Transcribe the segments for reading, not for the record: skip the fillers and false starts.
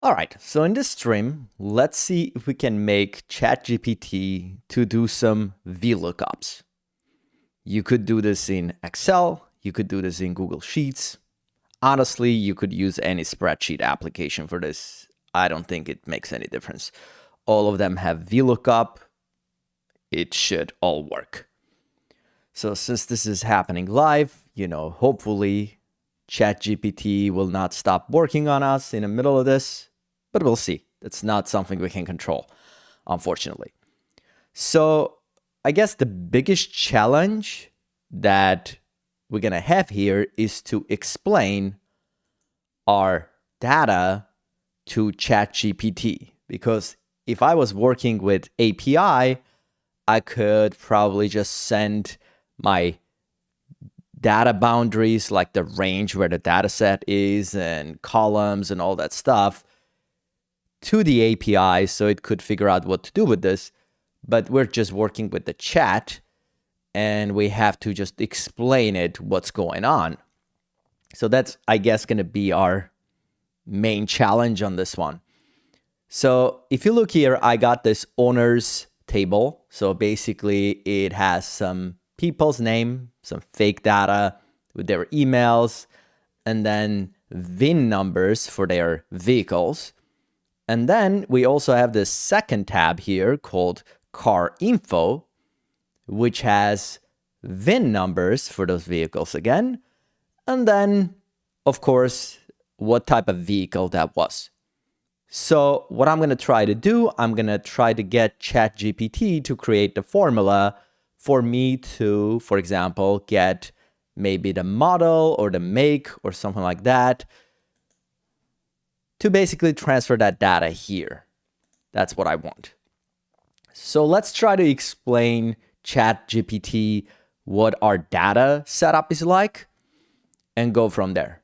All right, so in this stream, let's see if we can make ChatGPT to do some VLOOKUPs. You could do this in Excel, you could do this in Google Sheets. Honestly, you could use any spreadsheet application for this. I don't think it makes any difference. All of them have VLOOKUP. It should all work. So since this is happening live, hopefully ChatGPT will not stop working on us in the middle of this, but we'll see. It's not something we can control, unfortunately. So I guess the biggest challenge that we're going to have here is to explain our data to ChatGPT, because if I was working with API, I could probably just send my data boundaries, like the range where the data set is and columns and all that stuff, to the API so it could figure out what to do with this. But we're just working with the chat and we have to just explain it what's going on. So that's, I guess, going to be our main challenge on this one. So if you look here, I got this owners table. So basically it has some people's name, some fake data with their emails, and then VIN numbers for their vehicles. And then we also have this second tab here called car info, which has VIN numbers for those vehicles again. And then, of course, what type of vehicle that was. So what I'm going to try to do, I'm going to try to get ChatGPT to create the formula for me to, for example, get maybe the model or the make or something like that, to basically transfer that data here. That's what I want. So let's try to explain ChatGPT what our data setup is like and go from there.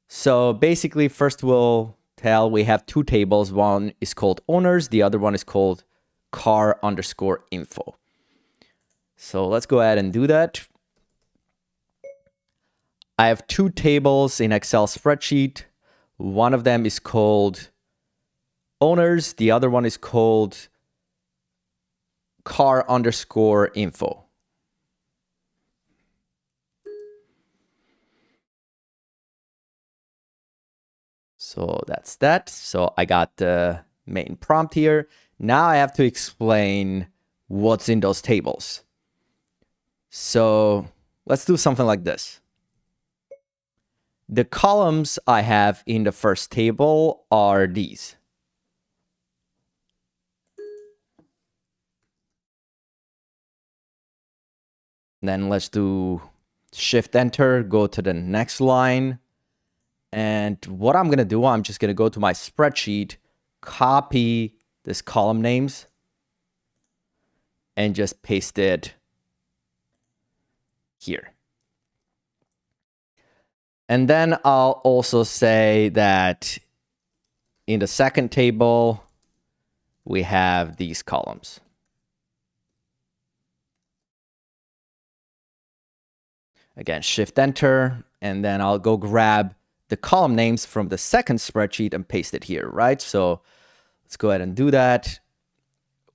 So basically, first we'll tell we have two tables. One is called owners, the other one is called car_info. So let's go ahead and do that. I have two tables in Excel spreadsheet. One of them is called owners. The other one is called car_info. So that's that. So I got the main prompt here. Now I have to explain what's in those tables. So let's do something like this. The columns I have in the first table are these. Then let's do Shift Enter, go to the next line. And what I'm going to do, I'm just going to go to my spreadsheet, copy this column names, and just paste it here. And then I'll also say that in the second table, we have these columns. Again, Shift Enter, and then I'll go grab the column names from the second spreadsheet and paste it here, right? So let's go ahead and do that.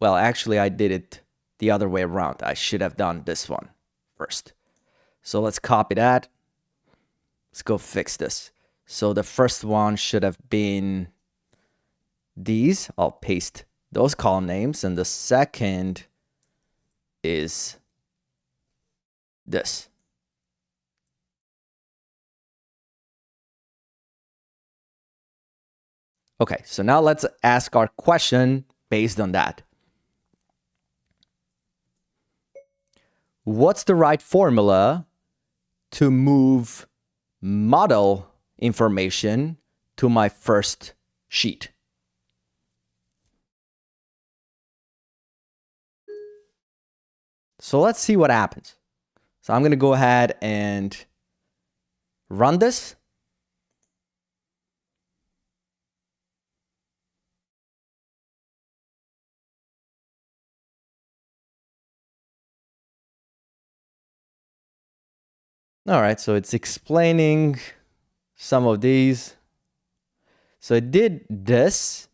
Well, actually, I did it the other way around. I should have done this one first. So let's copy that. Let's go fix this. So the first one should have been these. I'll paste those column names. And the second is this. Okay, so now let's ask our question based on that. What's the right formula to move model information to my first sheet? So let's see what happens. So I'm going to go ahead and run this. All right, so it's explaining some of these. So it did this,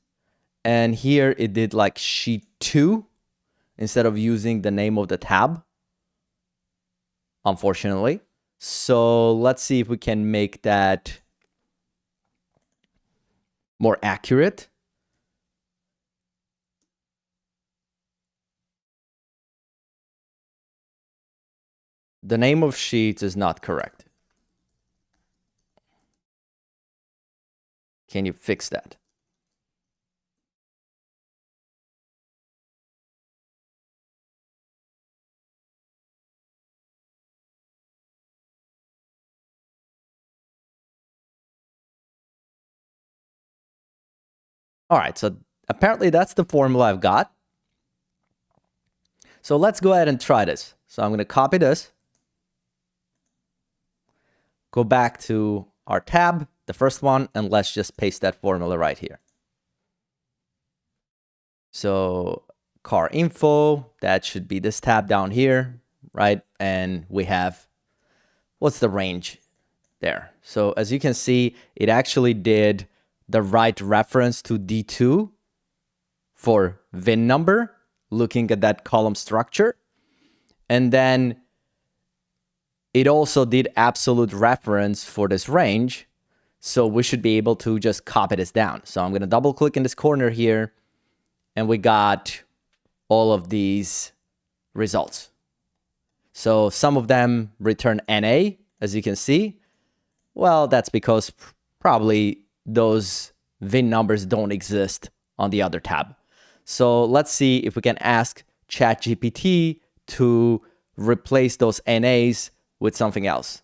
and here it did like sheet 2 instead of using the name of the tab, unfortunately. So let's see if we can make that more accurate. The name of sheets is not correct. Can you fix that? All right, so apparently that's the formula I've got. So let's go ahead and try this. So I'm going to copy this, go back to our tab, the first one, and let's just paste that formula right here. So car info, that should be this tab down here, right? And we have, what's the range there? So as you can see, it actually did the right reference to D2 for VIN number, looking at that column structure. And then it also did absolute reference for this range. So we should be able to just copy this down. So I'm going to double click in this corner here, and we got all of these results. So some of them return NA, as you can see. Well, that's because probably those VIN numbers don't exist on the other tab. So let's see if we can ask ChatGPT to replace those NAs with something else.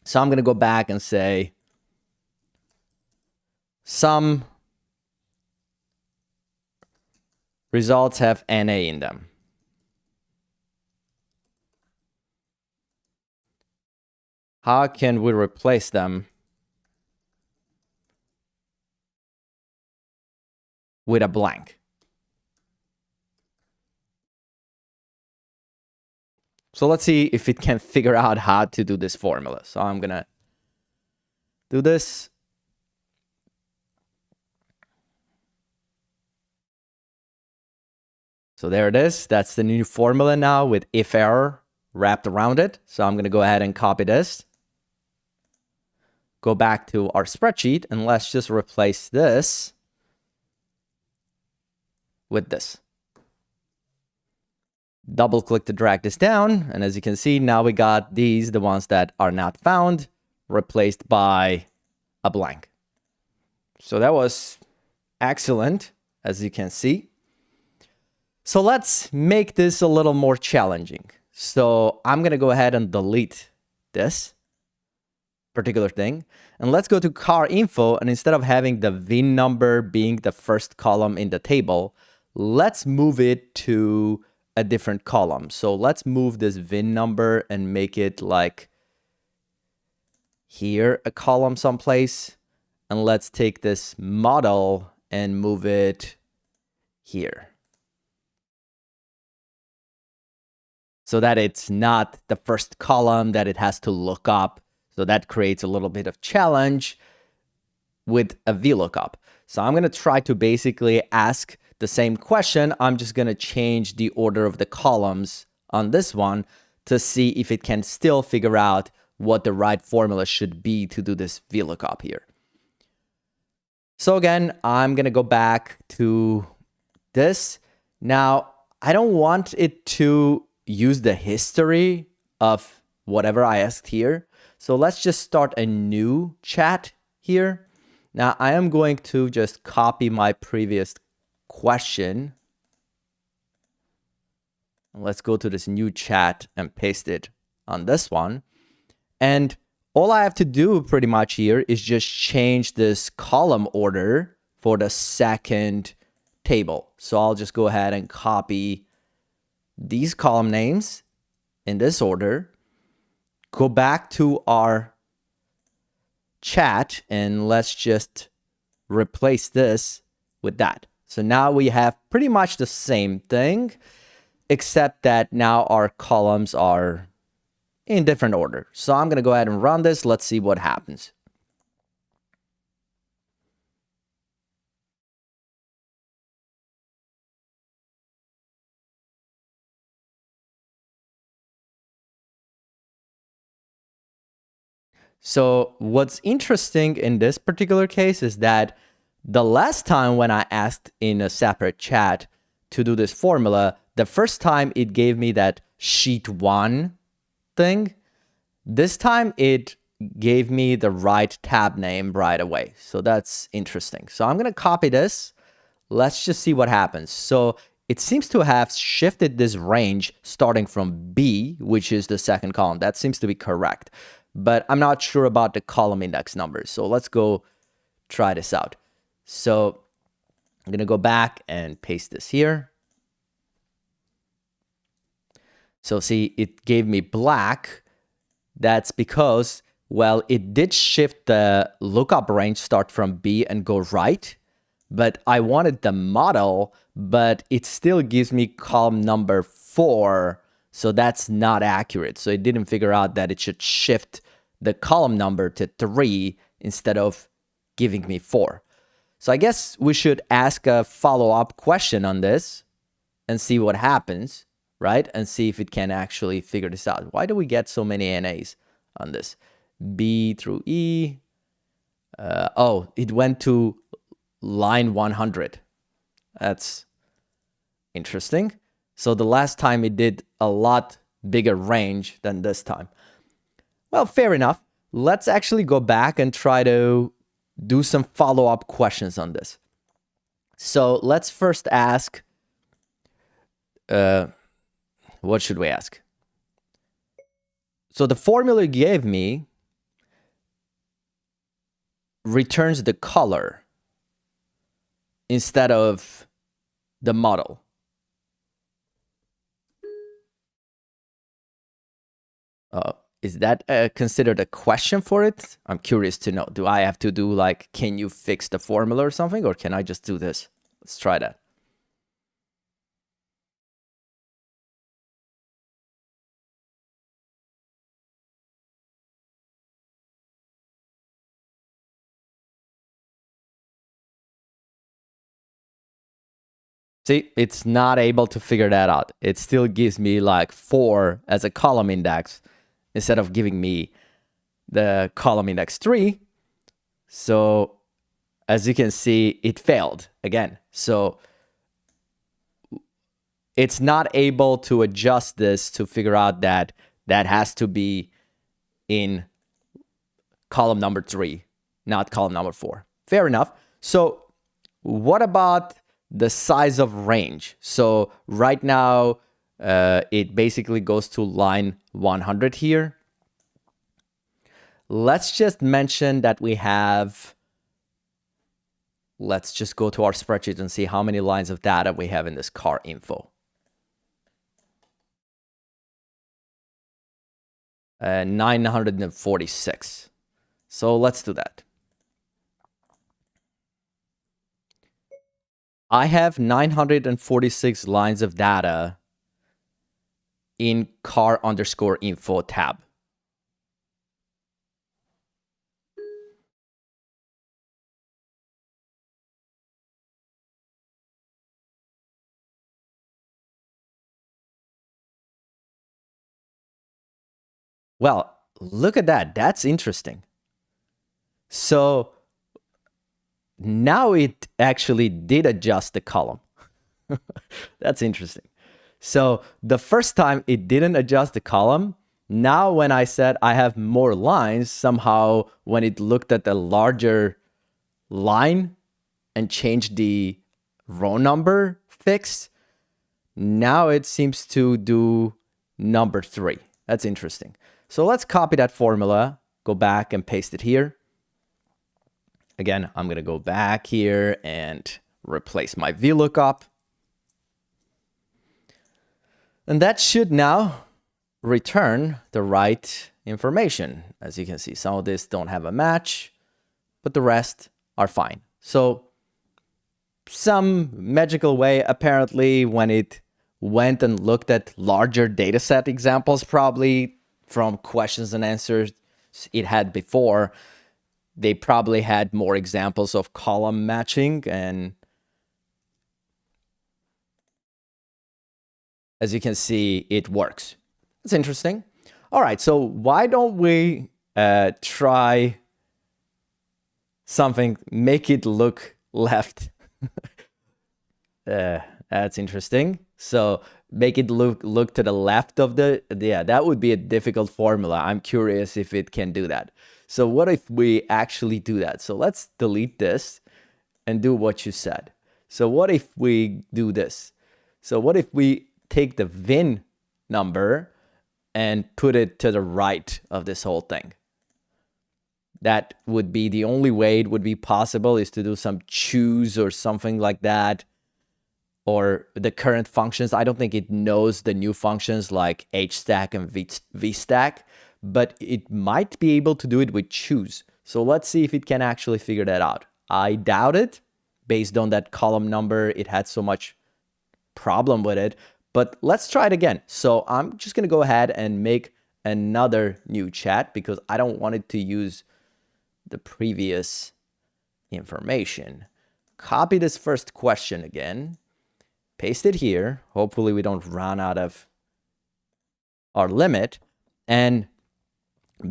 So I'm going to go back and say some results have NA in them. How can we replace them with a blank? So let's see if it can figure out how to do this formula. So I'm going to do this. So there it is. That's the new formula now with if error wrapped around it. So I'm going to go ahead and copy this. Go back to our spreadsheet, and let's just replace this with this. Double click to drag this down. And as you can see, now we got these, the ones that are not found, replaced by a blank. So that was excellent, as you can see. So let's make this a little more challenging. So I'm going to go ahead and delete this particular thing. And let's go to car info. And instead of having the VIN number being the first column in the table, let's move it to a different column. So let's move this VIN number and make it like here, a column someplace. And let's take this model and move it here, so that it's not the first column that it has to look up. So that creates a little bit of challenge with a VLOOKUP. So I'm going to try to basically ask the same question. I'm just going to change the order of the columns on this one to see if it can still figure out what the right formula should be to do this VLOOKUP here. So again, I'm going to go back to this. Now, I don't want it to use the history of whatever I asked here. So let's just start a new chat here. Now I am going to just copy my previous question. Let's go to this new chat and paste it on this one. And all I have to do pretty much here is just change this column order for the second table. So I'll just go ahead and copy these column names in this order, go back to our chat, and let's just replace this with that. So now we have pretty much the same thing, except that now our columns are in different order. So I'm going to go ahead and run this. Let's see what happens. So what's interesting in this particular case is that the last time when I asked in a separate chat to do this formula, the first time it gave me that sheet 1 thing. This time it gave me the right tab name right away. So that's interesting. So I'm going to copy this. Let's just see what happens. So it seems to have shifted this range starting from B, which is the second column. That seems to be correct. But I'm not sure about the column index numbers. So let's go try this out. So I'm going to go back and paste this here. So see, it gave me black. That's because, well, it did shift the lookup range start from B and go right. But I wanted the model, but it still gives me column number 4. So that's not accurate. So it didn't figure out that it should shift the column number to 3 instead of giving me 4. So I guess we should ask a follow-up question on this and see what happens, right? And see if it can actually figure this out. Why do we get so many NAs on this? B through E. Oh, it went to line 100. That's interesting. So the last time it did a lot bigger range than this time. Well, fair enough. Let's actually go back and try to do some follow-up questions on this. So let's first ask, what should we ask? So the formula you gave me returns the color instead of the model. Is that considered a question for it? I'm curious to know. Do I have to do like, can you fix the formula or something? Or can I just do this? Let's try that. See, it's not able to figure that out. It still gives me like 4 as a column index instead of giving me the column index 3. So as you can see, it failed again. So it's not able to adjust this to figure out that that has to be in column number 3, not column number 4. Fair enough. So what about the size of range? So right now, it basically goes to line 100 here. Let's just mention that we have, let's just go to our spreadsheet and see how many lines of data we have in this car info. 946. So let's do that. I have 946 lines of data in car_info tab. Well, look at that. That's interesting. So now it actually did adjust the column. That's interesting. So the first time it didn't adjust the column. Now when I said I have more lines, somehow when it looked at the larger line and changed the row number fix, now it seems to do number 3. That's interesting. So let's copy that formula, go back and paste it here. Again, I'm going to go back here and replace my VLOOKUP. And that should now return the right information. As you can see, some of this don't have a match, but the rest are fine. So some magical way, apparently, when it went and looked at larger dataset examples, probably from questions and answers it had before, they probably had more examples of column matching. And as you can see, it works. It's interesting. All right, so why don't we try something, make it look left. That's interesting. So make it look to the left of the, yeah, that would be a difficult formula. I'm curious if it can do that. So what if we actually do that? So let's delete this and do what you said. So what if we do this? So what if we take the VIN number and put it to the right of this whole thing? That would be the only way it would be possible, is to do some choose or something like that. Or the current functions. I don't think it knows the new functions like hstack and vstack, but it might be able to do it with choose. So let's see if it can actually figure that out. I doubt it, based on that column number. It had so much problem with it, but let's try it again. So I'm just gonna go ahead and make another new chat because I don't want it to use the previous information. Copy this first question again, paste it here. Hopefully we don't run out of our limit. And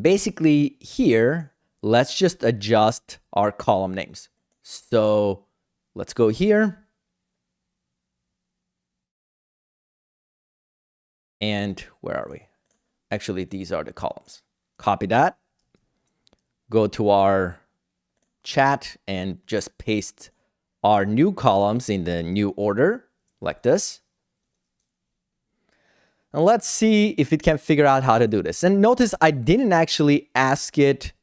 basically here, let's just adjust our column names. So let's go here. And where are we? Actually, these are the columns. Copy that. Go to our chat and just paste our new columns in the new order like this. And let's see if it can figure out how to do this. And notice I didn't actually ask it.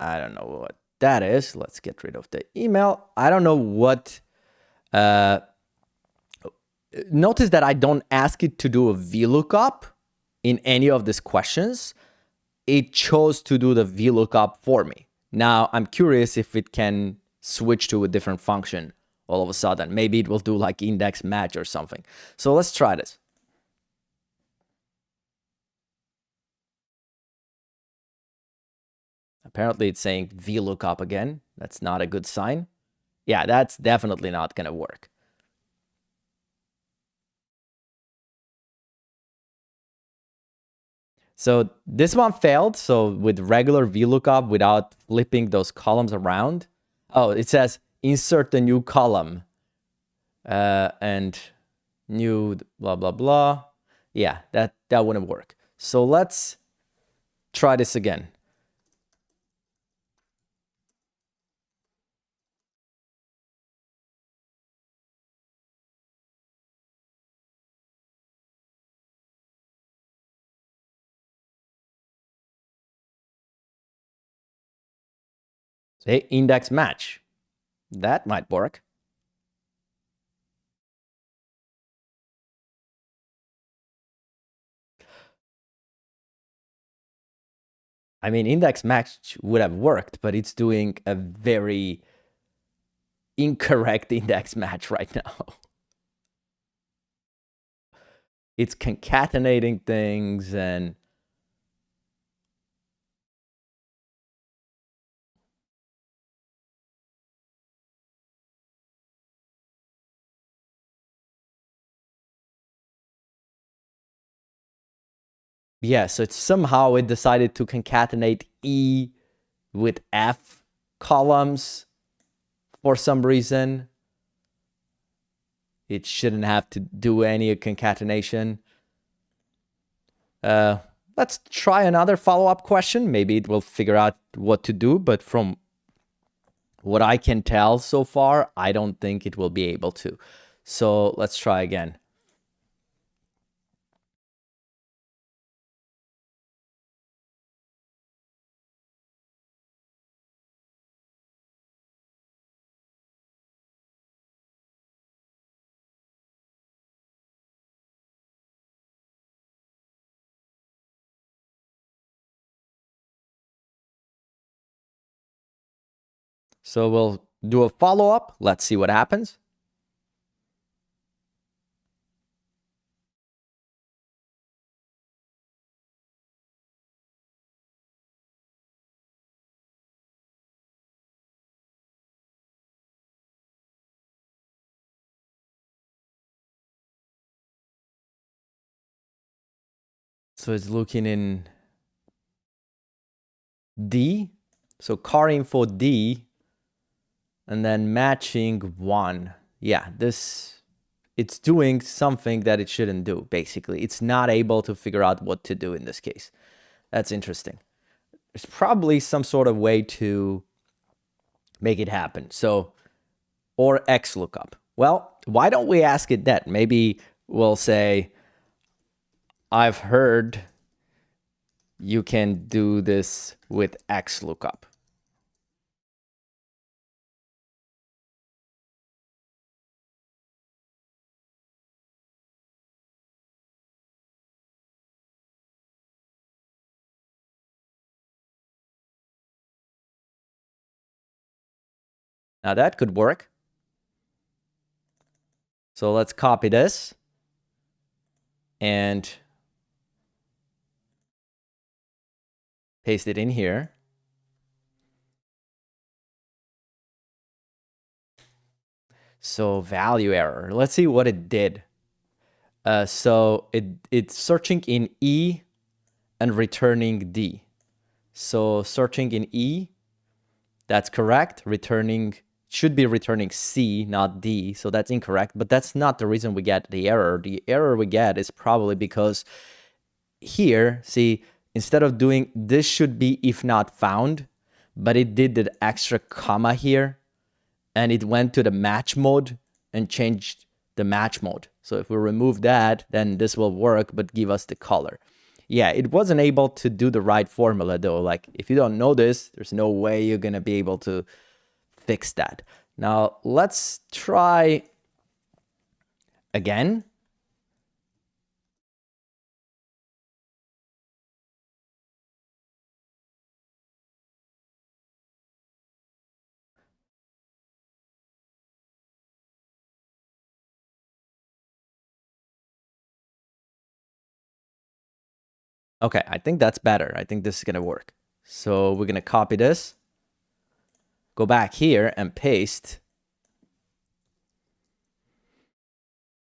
I don't know what that is. Let's get rid of the email. I don't know what. Notice that I don't ask it to do a VLOOKUP in any of these questions. It chose to do the VLOOKUP for me. Now I'm curious if it can switch to a different function all of a sudden. Maybe it will do like index match or something. So let's try this. Apparently it's saying VLOOKUP again. That's not a good sign. Yeah, that's definitely not going to work. So this one failed. So with regular VLOOKUP without flipping those columns around. Oh, it says insert a new column and new blah, blah, blah. Yeah, that wouldn't work. So let's try this again. Say index match. That might work. I mean, index match would have worked, but it's doing a very incorrect index match right now. It's concatenating things and yeah, so it's somehow it decided to concatenate E with F columns for some reason. It shouldn't have to do any concatenation. Let's try another follow-up question. Maybe it will figure out what to do, but from what I can tell so far, I don't think it will be able to. So let's try again. So we'll do a follow-up. Let's see what happens. So it's looking in D. So car info D, and then matching 1. Yeah, it's doing something that it shouldn't do, basically. It's not able to figure out what to do in this case. That's interesting. There's probably some sort of way to make it happen. So, or XLOOKUP. Well, why don't we ask it that? Maybe we'll say, I've heard you can do this with XLOOKUP. Now that could work. So let's copy this and paste it in here. So value error. Let's see what it did. So it's searching in E and returning D. So searching in E, that's correct. Should be returning C, not D. So that's incorrect, but that's not the reason we get the error. The error we get is probably because here, see, instead of doing this should be if not found, but it did the extra comma here and it went to the match mode and changed the match mode. So if we remove that, then this will work, but give us the color. Yeah, it wasn't able to do the right formula though. Like if you don't know this, there's no way you're gonna be able to fix that. Now let's try again. Okay, I think that's better. I think this is gonna work. So we're gonna copy this, go back here and paste.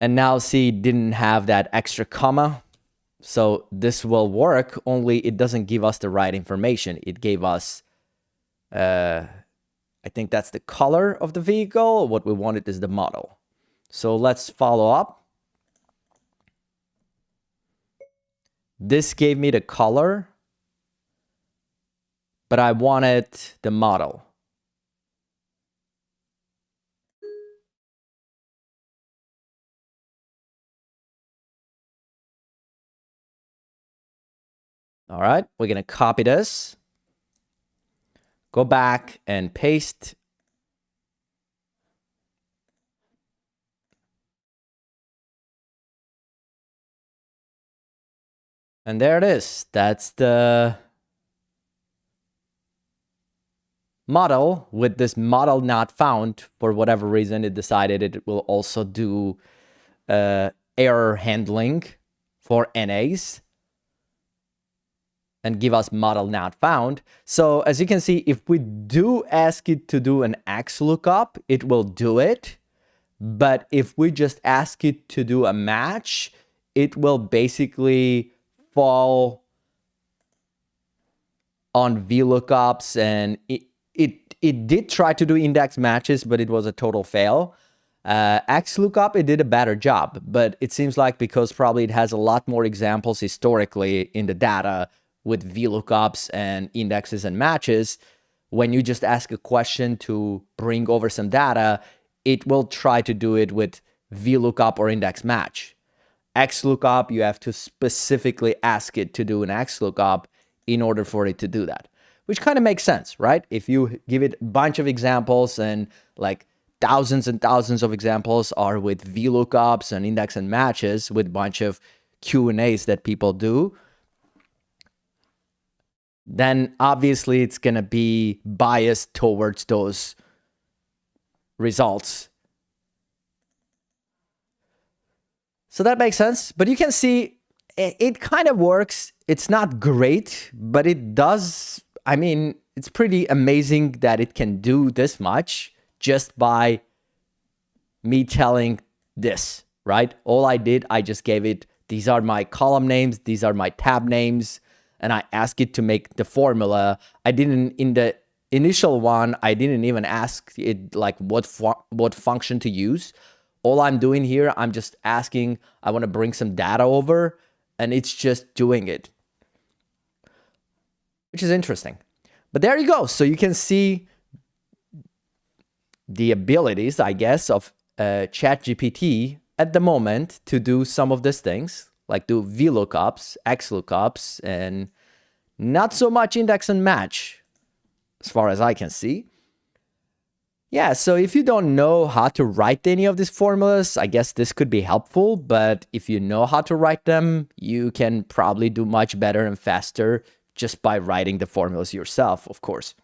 And now see, it didn't have that extra comma. So this will work, only it doesn't give us the right information. It gave us, I think that's the color of the vehicle. What we wanted is the model. So let's follow up. This gave me the color, but I wanted the model. All right, we're gonna copy this, go back and paste. And there it is. That's the model. With this model not found, for whatever reason, it decided it will also do error handling for NAs and give us model not found. So as you can see, if we do ask it to do an XLOOKUP, it will do it. But if we just ask it to do a match, it will basically fall on VLOOKUPs, and it did try to do index matches, but it was a total fail. XLOOKUP, it did a better job, but it seems like because probably it has a lot more examples historically in the data with VLOOKUPs and indexes and matches, when you just ask a question to bring over some data, it will try to do it with VLOOKUP or index match. XLOOKUP, you have to specifically ask it to do an XLOOKUP in order for it to do that, which kind of makes sense, right? If you give it a bunch of examples and like thousands and thousands of examples are with VLOOKUPs and index and matches with a bunch of Q&As that people do, then obviously it's going to be biased towards those results. So that makes sense, but you can see it kind of works. It's not great, but it does. I mean, it's pretty amazing that it can do this much just by me telling this, right? All I did, I just gave it, these are my column names, these are my tab names, and I ask it to make the formula. I didn't, in the initial one, I didn't even ask it like what function to use. All I'm doing here, I'm just asking, I want to bring some data over, and it's just doing it, which is interesting. But there you go. So you can see the abilities, I guess, of ChatGPT at the moment to do some of these things, like do VLOOKUPs, XLOOKUPs, and not so much index and match, as far as I can see. Yeah, so if you don't know how to write any of these formulas, I guess this could be helpful, but if you know how to write them, you can probably do much better and faster just by writing the formulas yourself, of course.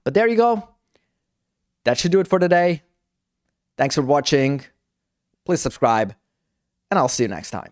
But there you go. That should do it for today. Thanks for watching. Please subscribe, and I'll see you next time.